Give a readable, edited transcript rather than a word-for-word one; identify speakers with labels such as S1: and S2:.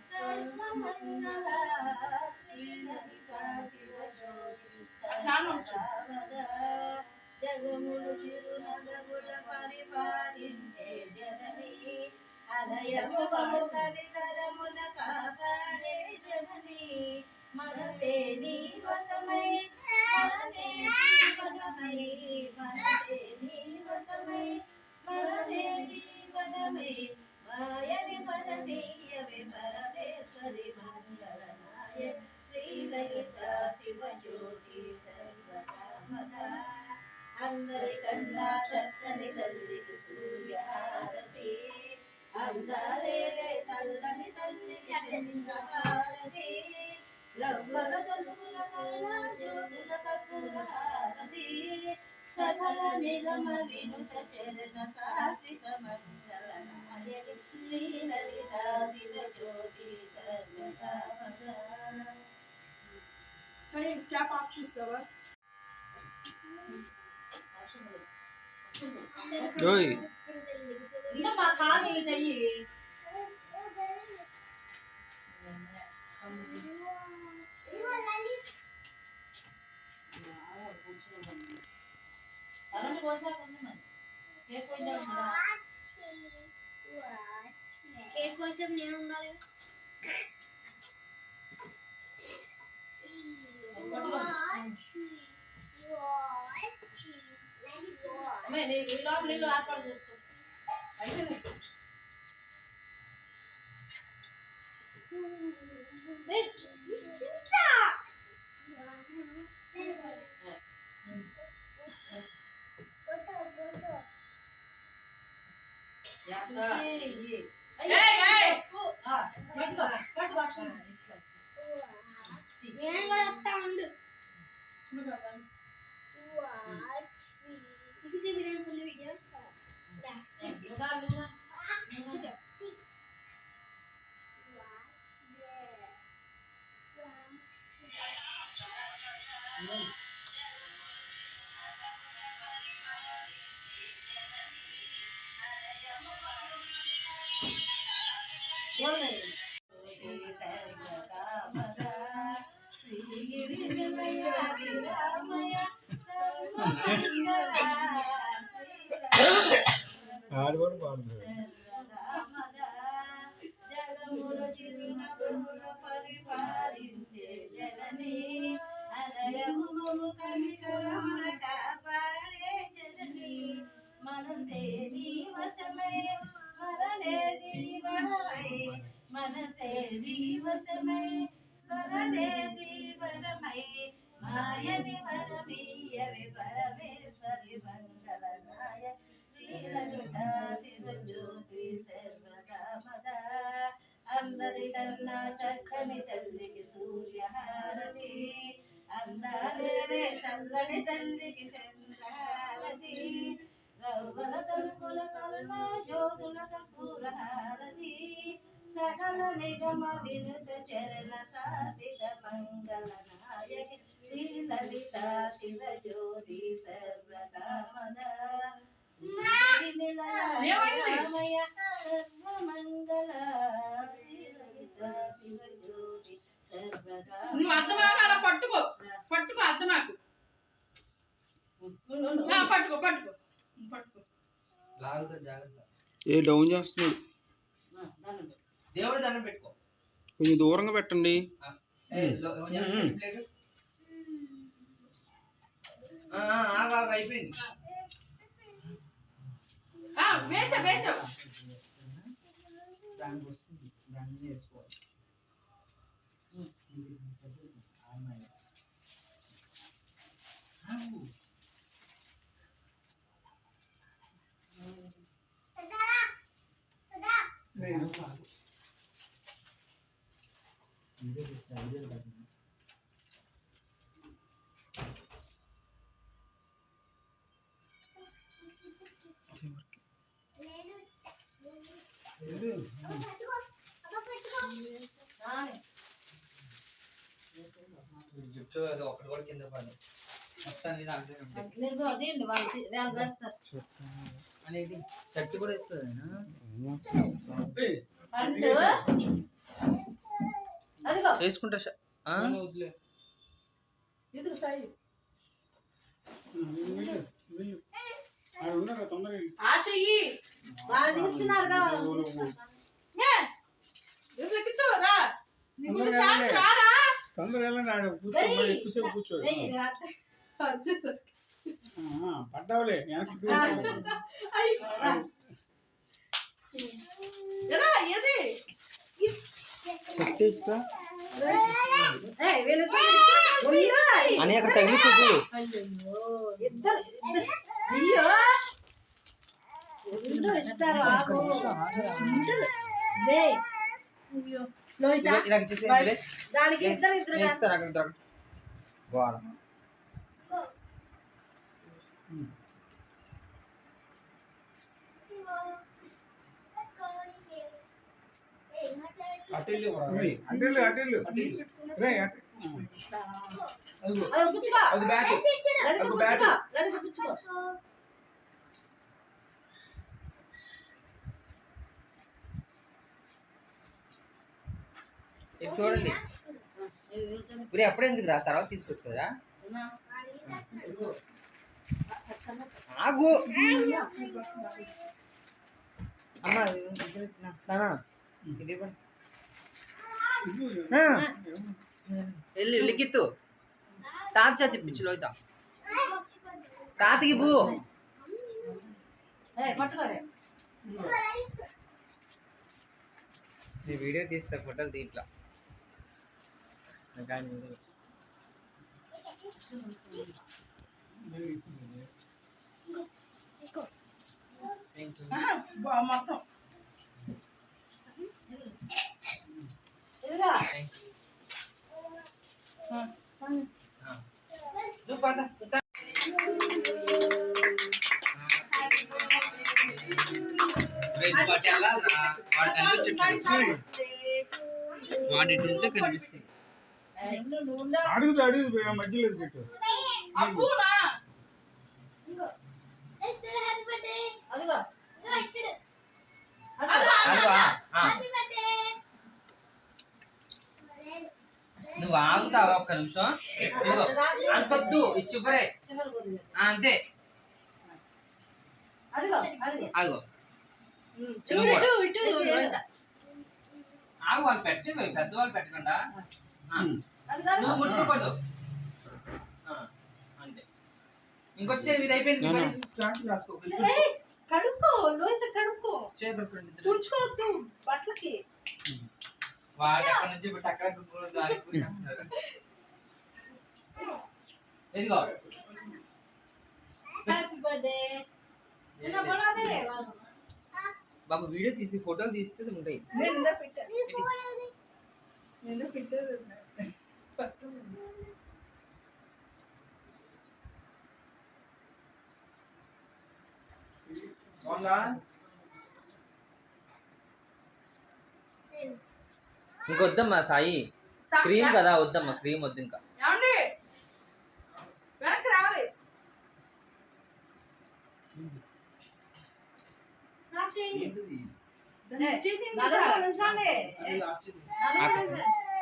S1: సర్వమంగళ శ్రీ లలితా శివజ్యోతి జగములు చిరునగముల పరిపాలించే జనని అలయము కనికరముల కాపాడే జనని మనసే నీ వశమై స్మరణే జీవనమై మనసే నీ వశమై స్మరణే జీవనమై మాయని పరమేయవే పరమేశ్వరి మంగళనాయ శ్రీ లలితా శివజ్యోతి సర్వకామద అందరికన్నా చక్కని తల్లికి సూర్యహారతి అందాలేలే చల్లని తల్లికి చంద్రహారతి లవ్వల తలుపుల కళ్ళ జ్యోతుల కర్పూర హారతి సకల నిగమ వినుత చరణ శాసిత మంగళ నాయకి శ్రీ లలితా శివజ్యోతి సర్వకామద
S2: क्या पाप चीज का
S3: ओए
S1: इतना पाखा नहीं चाहिए अरे कोसा करने मत केक कोई जाऊंगा
S2: केक కోసం నేను ఉండాలి
S1: मैं ले लो आप कर दोस्तों జగములు చిరునగముల పరిపాలించే జనని అలయము కనికరముల కాపాడే జనని మనసే నీ వశమై స్మరణే జీవనమై మనసే నీ వశమై స్మరణే జీవనమై మాయని వరమీయవి పరమేశ్వరి మంగళనాయ శ్రీ లలితా శివజ్యోతి సర్వకామద అందరికన్నా చక్కని తల్లికి సూర్యహారతి అందాలేలే చల్లని తల్లికి చంద్రహారతి రవ్వల తలుపుల కళ్ళ జ్యోతుల కర్పూర హారతి సకల నిగమ వినుత చరణ శాసిత మంగళ నాయకి శ్రీ లలితా శివజ్యోతి సర్వకామద సర్వమంగళ శ్రీ లలితా శివజ్యోతి
S2: నువ్వు అర్థమాకు అలా పట్టుకో పట్టుకో అర్థమాకు పట్టుకో పట్టుకో పట్టుకో
S3: ఏ డౌన్ చేస్తున్నాడు
S4: దేవుడి దండం పెట్టుకో
S3: కొంచెం దూరంగా పెట్టండి
S4: అయిపోయింది
S2: వేసా వేసా
S4: దానికి వస్తుంది దాన్ని చేసుకోవాలి జుట్టు అది ఒకటి కూడా కింద పడదు మొత్తాన్ని
S1: అదేంటి వాళ్ళు వేస్తారు
S4: అనేది షర్ట్ కూడా వేసుకోవాలి
S1: అదిగో
S4: వేసుకుంటా
S3: వదిలే
S2: ఇదిగో సాయి ఆ చెయ్యి
S1: వాళ్ళు తీసుకున్నారుగా
S2: ఎదుగుతూ రా నీకు ఛాన్స్ రారా
S3: కూర్చోడు
S2: వచ్చేసరికి
S3: పడ్డావులే
S2: ఎరా ఏది
S3: చెట్టేసుకో
S4: అని అక్కడ తగిలి చూడు
S1: దానికి ఇద్దరు
S4: అక్కడ వాడ
S3: అటెల్లి అది బ్యాట్ అది బ్యాట్
S4: చూడండి ఇప్పుడు ఎప్పుడు ఎందుకు రా తర్వాత తీసుకొచ్చు కదా ఆగు అమ్మా వెళ్ళి లిఖిత్తు తాత చేతి పిచ్చిలో అవుతా తాతకి పూ
S1: పట్టుకోలే
S4: నీ వీడియో తీస్తా ఫోటోలు దీంట్లో
S2: మొత్తం
S1: ఎదురా
S4: నువ్వు పద కనిపిస్తుంది
S3: అడుగు మధ్యలో పెట్టు
S2: అబ్బునా
S1: అదిగో
S4: నువ్వు ఆగుతావా ఒక్క నిమిషం అంతొద్దు చివరే అంతే
S1: అదిగో అదిగో
S4: ఆగు ఆగు వాళ్ళు పెట్టే పెద్దవాళ్ళు పెట్టకుండా నువ్వు ముట్టుకోకూడదు అంతే ఇంకొచ్చేది ఇది అయిపోయింది రాసుకో
S2: కడుక్కో లోత కడుక్కో
S4: చేపడుకోండి
S2: తుడుచుకోవద్దు బట్టలకి
S4: వాడు అక్కడ నుంచి ఇప్పుడు అక్కడ ఇదిగో
S2: హ్యాపీ బర్త్డే
S1: చిన్న పొలాదే
S4: బాబు వీడియో తీసి ఫోటోలు తీస్తే ఉంటాయి
S2: నేను ఇందా పెట్టా నేను పెట్టాను
S4: ఇంకొద్దమ్మా సాయి క్రీమ్ కదా వద్దమ్మా క్రీమ్ వద్దు ఇంకా
S2: ఏమండి వెనక్కి రావాలి
S1: సాక్షి
S4: ఏంటిది
S2: చేసి
S1: నలుగురు నిమిషాలే
S4: ఆపేసి.